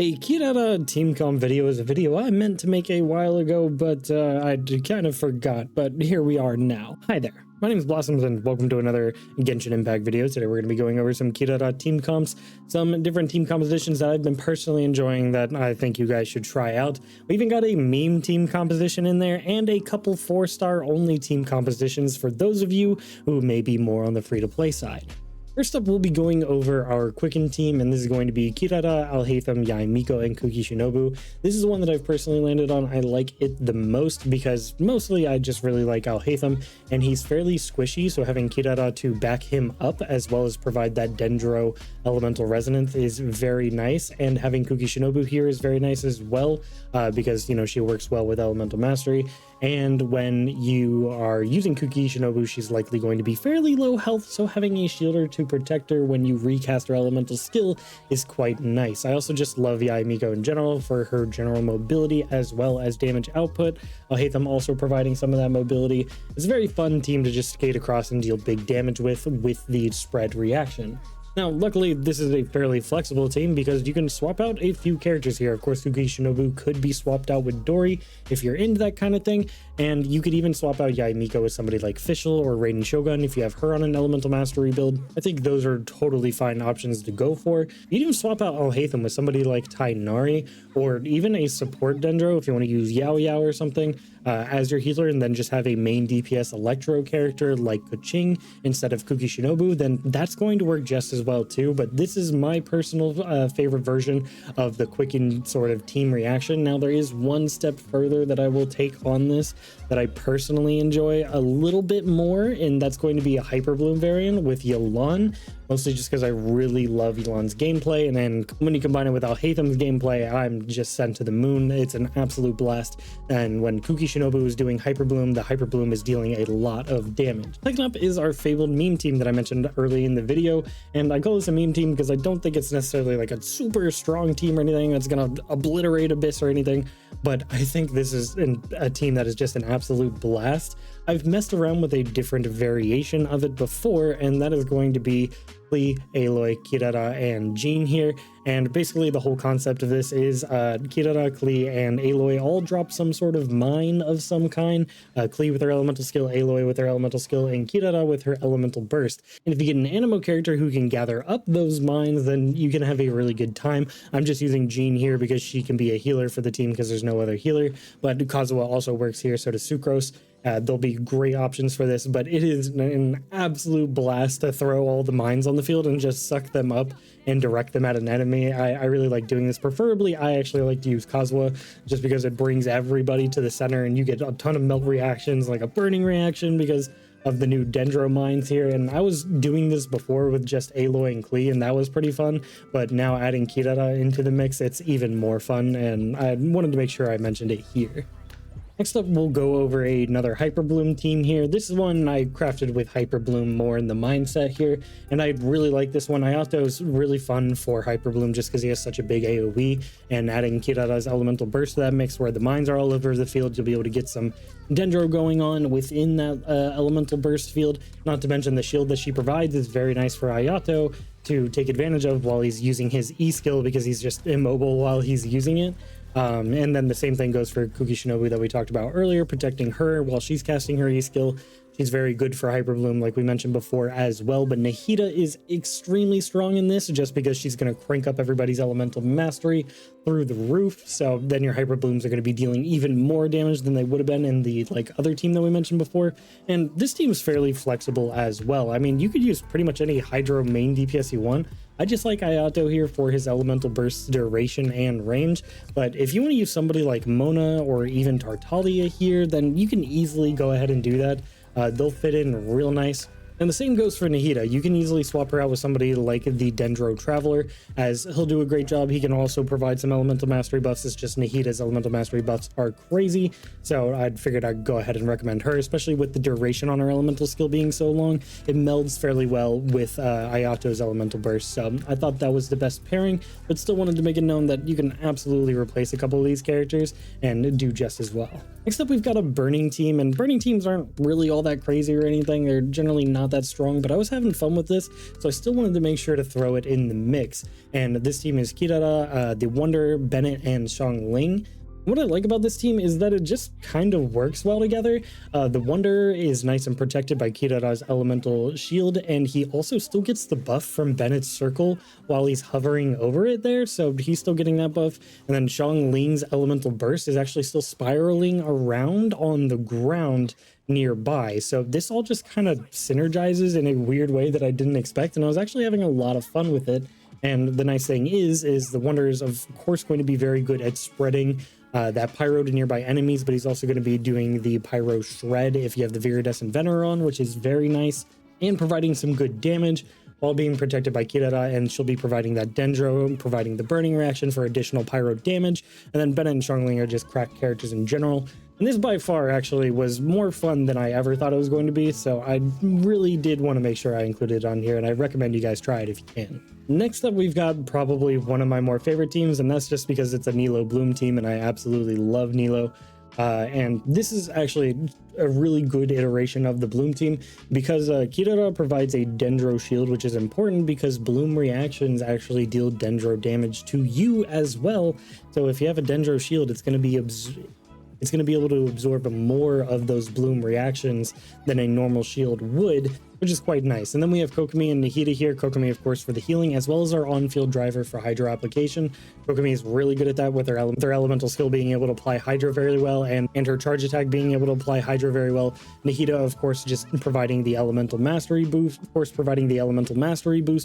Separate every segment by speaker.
Speaker 1: A Kirara team comp video is a video I meant to make a while ago, but I kind of forgot, but here we are now. Hi there, my name is Blossums and welcome to another Genshin Impact video. Today we're going to be going over some Kirara team comps, some different team compositions that I've been personally enjoying that I think you guys should try out. We even got a meme team composition in there and a couple 4-star only team compositions for those of you who may be more on the free-to-play side. First up, we'll be going over our Quicken Team, and this is going to be Kirara, Alhaitham, Yaimiko, and Kuki Shinobu. This is one that I've personally landed on. I like it the most because mostly I just really like Alhaitham, and he's fairly squishy, so having Kirara to back him up as well as provide that Dendro elemental resonance is very nice, and having Kuki Shinobu here is very nice as well because, you know, she works well with elemental mastery. And when you are using Kuki Shinobu, she's likely going to be fairly low health, so having a shielder to protect her when you recast her elemental skill is quite nice. I also just love Yaimiko in general for her general mobility as well as damage output. Alhaitham also providing some of that mobility. It's a very fun team to just skate across and deal big damage with the spread reaction. Now, luckily, this is a fairly flexible team because you can swap out a few characters here. Of course, Kuki Shinobu could be swapped out with Dori if you're into that kind of thing, and you could even swap out Yaimiko with somebody like Fischl or Raiden Shogun if you have her on an Elemental Mastery build. I think those are totally fine options to go for. You can even swap out Alhaitham with somebody like Tainari or even a support Dendro if you want to use Yao Yao or something as your healer, and then just have a main DPS Electro character like Kuching instead of Kuki Shinobu, then that's going to work just as well too. But this is my personal favorite version of the Quicken sort of team reaction. Now, there is one step further that I will take on this that I personally enjoy a little bit more, and that's going to be a Hyperbloom variant with Yelan, mostly just because I really love Yelan's gameplay, and then when you combine it with Alhaitham's gameplay, I'm just sent to the moon. It's an absolute blast, and when Kuki Shinobu is doing Hyperbloom, the Hyperbloom is dealing a lot of damage. Next up is our fabled meme team that I mentioned early in the video, and I call this a meme team because I don't think it's necessarily like a super strong team or anything that's gonna obliterate Abyss or anything, but I think this is a team that is just an absolute blast. I've messed around with a different variation of it before, and that is going to be Klee, Aloy, Kirara, and Jean here. And basically the whole concept of this is Kirara, Klee, and Aloy all drop some sort of mine of some kind. Klee with her elemental skill, Aloy with her elemental skill, and Kirara with her elemental burst. And if you get an animo character who can gather up those mines, then you can have a really good time. I'm just using Jean here because she can be a healer for the team because there's no other healer, but Kazuha also works here, so does Sucrose. There'll be great options for this, but it is an absolute blast to throw all the mines on the field and just suck them up and direct them at an enemy. I really like doing this. Preferably, I actually like to use Kazuha just because it brings everybody to the center and you get a ton of melt reactions, like a burning reaction because of the new Dendro mines here. And I was doing this before with just Aloy and Klee, and that was pretty fun, but now adding Kirara into the mix, it's even more fun, and I wanted to make sure I mentioned it here. Next up, we'll go over another Hyperbloom team here. This is one I crafted with Hyperbloom more in the mindset here, and I really like this one. Ayato is really fun for Hyperbloom just because he has such a big AoE, and adding Kirara's elemental burst to that mix where the mines are all over the field, you'll be able to get some Dendro going on within that elemental burst field. Not to mention the shield that she provides is very nice for Ayato to take advantage of while he's using his E skill because he's just immobile while he's using it. And then the same thing goes for Kuki Shinobu that we talked about earlier, protecting her while she's casting her E skill. She's very good for Hyperbloom, like we mentioned before as well, but Nahida is extremely strong in this just because she's going to crank up everybody's elemental mastery through the roof. So then your Hyperblooms are going to be dealing even more damage than they would have been in the other team that we mentioned before. And this team is fairly flexible as well. I mean, you could use pretty much any Hydro main DPS you want. I just like Ayato here for his elemental burst duration and range, but if you want to use somebody like Mona or even Tartaglia here, then you can easily go ahead and do that. They'll fit in real nice. And the same goes for Nahida. You can easily swap her out with somebody like the Dendro Traveler, as he'll do a great job. He can also provide some elemental mastery buffs. It's just Nahida's elemental mastery buffs are crazy, so I figured I'd go ahead and recommend her, especially with the duration on her elemental skill being so long. It melds fairly well with Ayato's elemental burst, so I thought that was the best pairing, but still wanted to make it known that you can absolutely replace a couple of these characters and do just as well. Next up, we've got a Burning Team, and Burning Teams aren't really all that crazy or anything. They're generally not not that strong, but I was having fun with this, so I still wanted to make sure to throw it in the mix. And this team is Kirara, the Wonder, Bennett, and Xiangling. What I like about this team is that it just kind of works well together. The Wonder is nice and protected by Kirara's elemental shield, and he also still gets the buff from Bennett's circle while he's hovering over it there, so he's still getting that buff. And then Xiangling's elemental burst is actually still spiraling around on the ground nearby, so this all just kind of synergizes in a weird way that I didn't expect, and I was actually having a lot of fun with it. And the nice thing is the Wonder is of course going to be very good at spreading that pyro to nearby enemies, but he's also going to be doing the pyro shred if you have the Viridescent Vener on, which is very nice, and providing some good damage while being protected by Kirara, and she'll be providing that Dendro, providing the burning reaction for additional pyro damage. And then Bennett and Xiangling are just cracked characters in general. And this by far actually was more fun than I ever thought it was going to be, so I really did want to make sure I included it on here, and I recommend you guys try it if you can. Next up, we've got probably one of my more favorite teams, and that's just because it's a Nilo Bloom team, and I absolutely love Nilo. And this is actually a really good iteration of the Bloom team because Kirara provides a Dendro shield, which is important because Bloom reactions actually deal Dendro damage to you as well. So if you have a Dendro shield, it's going to be able to absorb more of those Bloom reactions than a normal shield would, which is quite nice. And then we have Kokomi and Nahida here. Kokomi, of course, for the healing, as well as our on-field driver for Hydro application. Kokomi is really good at that with her elemental skill being able to apply Hydro very well, and her charge attack being able to apply Hydro very well. Nahida, of course, just providing the elemental mastery boost,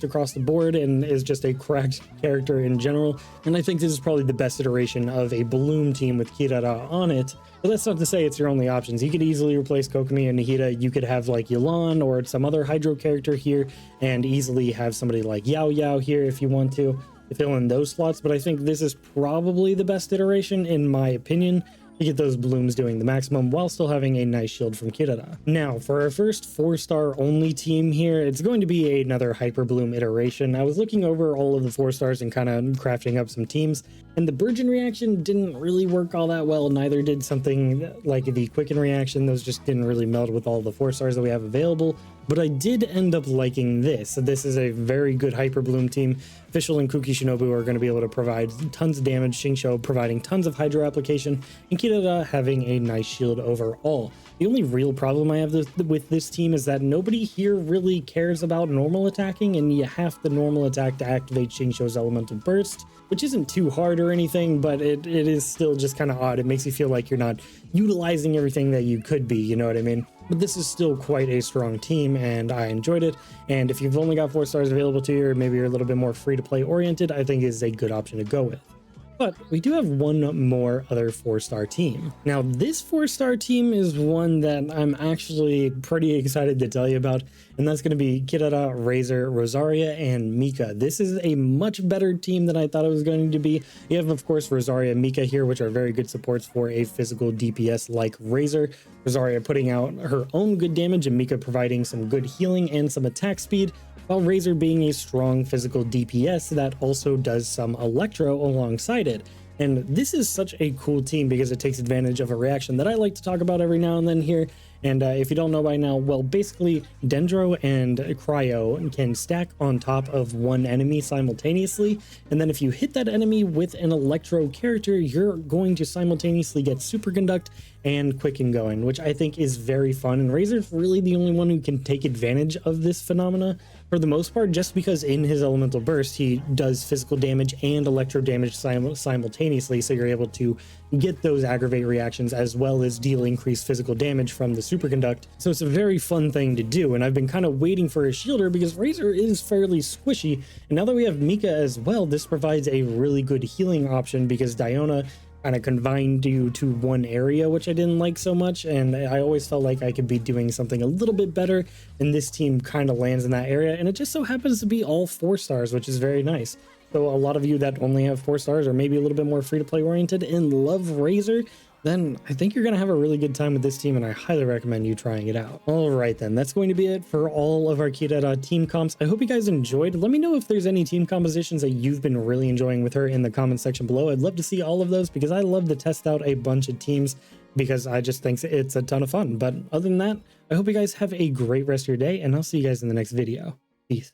Speaker 1: across the board, and is just a cracked character in general. And I think this is probably the best iteration of a Bloom team with Kirara on it. But that's not to say it's your only options. You could easily replace Kokomi and Nahida. You could have like Yelan or some other Hydro character here, and easily have somebody like Yao Yao here if you want to fill in those slots. But I think this is probably the best iteration in my opinion to get those Blooms doing the maximum while still having a nice shield from Kirara. Now, for our first 4-star only team here, it's going to be another Hyperbloom iteration. I was looking over all of the 4 stars and kind of crafting up some teams, and the Burgeon reaction didn't really work all that well. Neither did something like the Quicken reaction. Those just didn't really meld with all the 4 stars that we have available. But I did end up liking this. This is a very good Hyperbloom team. Fischl and Kuki Shinobu are going to be able to provide tons of damage, Xingqiu providing tons of Hydro application, and Kirara having a nice shield overall. The only real problem I have with this team is that nobody here really cares about normal attacking, and you have the normal attack to activate Xingqiu's elemental burst, which isn't too hard or anything, but it is still just kind of odd. It makes you feel like you're not utilizing everything that you could be, you know what I mean? But this is still quite a strong team, and I enjoyed it. And if you've only got 4 stars available to you, or maybe you're a little bit more free-to-play oriented, I think is a good option to go with. But we do have one more other 4-star team. Now, this 4-star team is one that I'm actually pretty excited to tell you about, and that's going to be Kirara, Razor, Rosaria, and Mika. This is a much better team than I thought it was going to be. You have, of course, Rosaria and Mika here, which are very good supports for a physical DPS like Razor. Rosaria putting out her own good damage, and Mika providing some good healing and some attack speed, while Razor being a strong physical DPS that also does some Electro alongside it. And this is such a cool team because it takes advantage of a reaction that I like to talk about every now and then here. And if you don't know by now, well, basically Dendro and Cryo can stack on top of one enemy simultaneously. And then if you hit that enemy with an Electro character, you're going to simultaneously get Superconduct and Quicken going, which I think is very fun. And Razor's really the only one who can take advantage of this phenomena for the most part, just because in his elemental burst, he does physical damage and electro damage simultaneously. So you're able to get those aggravate reactions as well as deal increased physical damage from the Superconduct. So it's a very fun thing to do. And I've been kind of waiting for a shielder because Razor is fairly squishy. And now that we have Mika as well, this provides a really good healing option because Diona kind of confined you to one area, which I didn't like so much, and I always felt like I could be doing something a little bit better, and this team kind of lands in that area, and it just so happens to be all 4 stars, which is very nice. So a lot of you that only have 4 stars or maybe a little bit more free-to-play oriented and love Razor, then I think you're going to have a really good time with this team, and I highly recommend you trying it out. All right, then, that's going to be it for all of our Kirara team comps. I hope you guys enjoyed. Let me know if there's any team compositions that you've been really enjoying with her in the comment section below. I'd love to see all of those because I love to test out a bunch of teams because I just think it's a ton of fun. But other than that, I hope you guys have a great rest of your day, and I'll see you guys in the next video. Peace.